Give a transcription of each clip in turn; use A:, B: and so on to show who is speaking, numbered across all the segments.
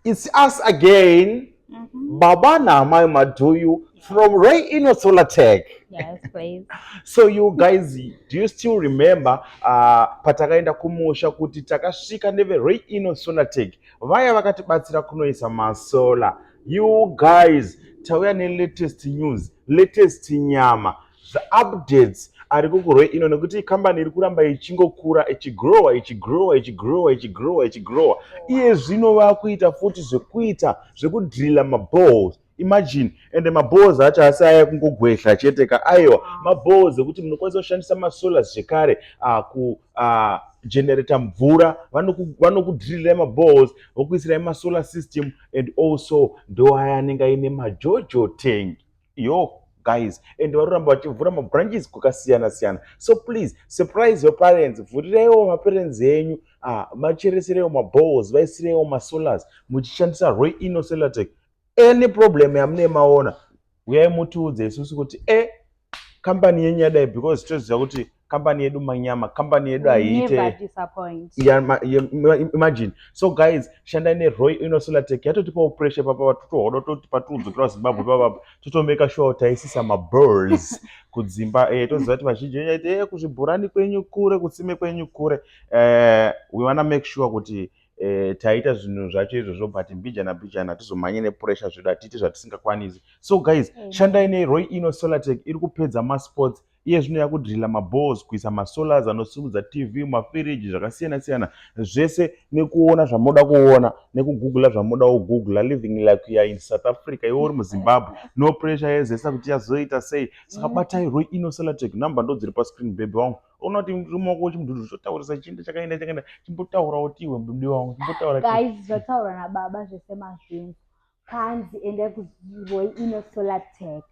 A: It's us again. Baba Nama Maduyu from Ray Ino Solar Tech.
B: Yes, please.
A: So you guys, do you still remember patakaenda kumusha kuti takasvika neve Ray Ino Solar Tech vaya vakatibatsira kunoisa masola. You guys, tauya ne latest news, latest nyama, the updates ari kukurwe ino nekuti company iri kuramba ichingokura ichigrowa. Iye zvino vakuita futi zvekuita zvekudrilla maballs. Imagine, ende maballs acho asi aya kungogwehla chete ka aiwa maballs ekuti munokwanisa kushandisa masola zvekare ku generator mvura vanokudhirira maballs vokuisirai masolar system and also ndo aya anenge aine majojo tank yo guys and varoramba vachivhura mabranches kwakasiyana. So please surprise your parents, vhurireiwo maparents enyu macheresereiwo maballs vaisireiwo masolars muchishandisa Ray Ino Solar Tech. Any problem yamune maona uyai mutiudze isusu kuti company yenyu yadai because toziva kuti company yedu manyama, company yedu haiite. Imagine. So guys, shandai ne Ray Ino Solar Tech yatotipawo pressure papa totohoda toti patuudzokera Zimbabwe papa totomeka sure taisisa mabirds kudzimba toziva kuti vazhinji venyu aiti kuzvibhorani kwenyu kure kutsime kwenyu kure. We wanna make sure kuti taita zvinhu zvacho izvozvo but mbijana tizomhanye nepressure zvedu hatiiti zvatisingakwanisi. So guys, shandai ne Ray Ino Solar Tech iri kupedza masports iye zvino yakudhirila maballs kuisa masolars anosimudza TV mafiriji zvakasiyana zvese nekuona zvamoda kuona nekugugula zvamoda kugugula living like you are in South Africa iwe uri muZimbabwe no pressure yezesa kuti yazoita sei. Saka batai Ray Ino Solar Tech number ndo dziri pascreen baby wangu unoti rumaoko chimudhudhu chotaurisa chinhu chakaenda chimbotaura kuti iwe mbudi wangu chimbotaura
B: guys zvataura nababa zvese mazvinhu kanzi ende kuRay Ino Solar Tech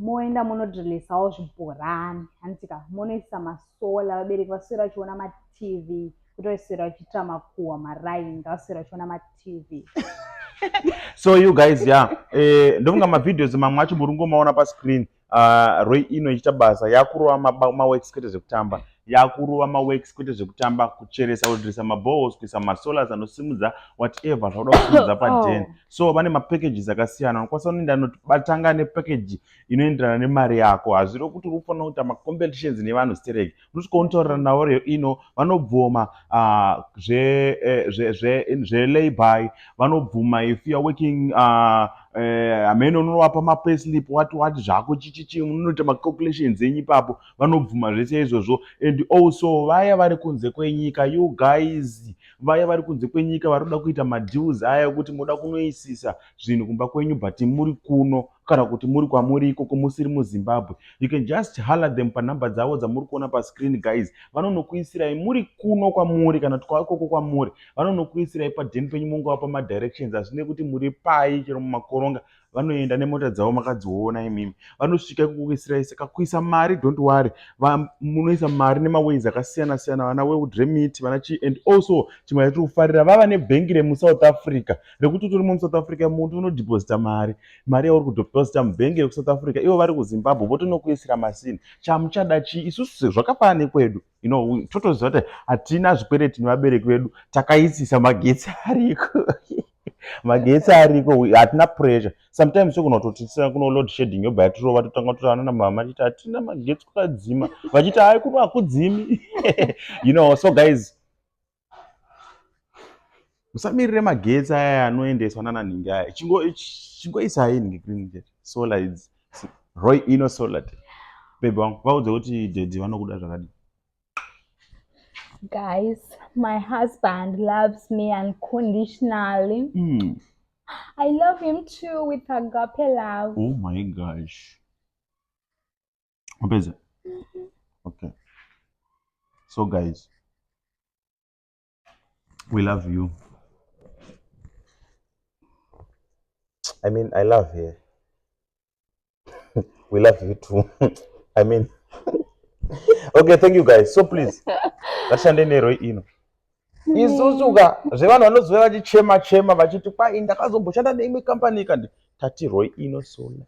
B: moenda munodhirisawo zvibhorani handitika munoisa masola vabereki vaswera vachiona matv kutoiswera vachiita makuhwa maraini ngavaswera vachiona matv.
A: So you guys ndofunga mavideos mamwe acho muri kungomaona pascreen. Ray Ino ichita basa yakurova maworks kwete zvekutamba yakurova maworks kwete zvekutamba kucheresa kudhirisa maballs kuisa masolars anosimudza whatever zvakuda kusimudza padhen. So vane mapackages akasiyana unokwanisa unoenda batanga nepackage inoenderana nemari yako hazviri kuti unofanira kuita macompetitions nevanhu stereki unosvika unotaurira navo Ray Ino vanobvuma zvelay-by vanobvuma if you are working hamene unovapa mapayslip wati zvako chichichi unoita macalculations enyu ipapo vanobvuma zvese izvozvo. And also vaya vari kunze kwenyika you guys vaya vari kunze kwenyika vari kuda kuita madeals aya kuti muda kunoisisa zvinhu kumba kwenyu but muri kuno kana kuti muri kwamuri ikoko musiri muZimbabwe you can just holler them panhamba dzavo dzamuri kuona pascreen guys vanonokuisirai muri kuno kwamuri kana twakoko kwamuri vanonokuisirai padheni penyu mungavapa madirections hazvine kuti muri pai chero mumakoronga vanoenda nemota dzavo makadziona imimi vanosvika kukuisirai. Saka kuisa mari don't worry munoisa mari nemaways akasiyana vana weudremit vana chi and also chimwe yatiri kufarira vava nebhengi remuSouth Africa rekuti turi muSouth Africa muntu unodeposita mari yauri kudeposita mubhengi rekuSouth Africa ivo vari kuZimbabwe votonokuisira masini chamuchada chi isusu zvakafanana nekwedu totoziva kuti hatina zvikwereti nevabereki vedu takaisisa magetsi ariko hatina pressure sometimes tokunototisira kuno load shedding yobva yatirova totanga totaana namama achiti hatina magetsi kwakadzima vachiti hai kuno hakudzimi so guys musamirire magetsi aya anoendeswa nananhingi aya chingoisai nhingi green solar idzi Ray Ino Solar baby wangu vaudze kuti dedzi vanokuda zvakadii.
B: Guys, my husband loves me unconditionally. I love him too with agape love.
A: Oh my gosh. Okay. So guys, we love you. I mean, I love you. We love you too. I mean, okay, thank you guys. So please, vashande neRay Ino. Isusuka zvevanhu vanoziva vachichema vachiti kwai ndakazomboshanda neimwe company kandi tati Ray Ino Solar.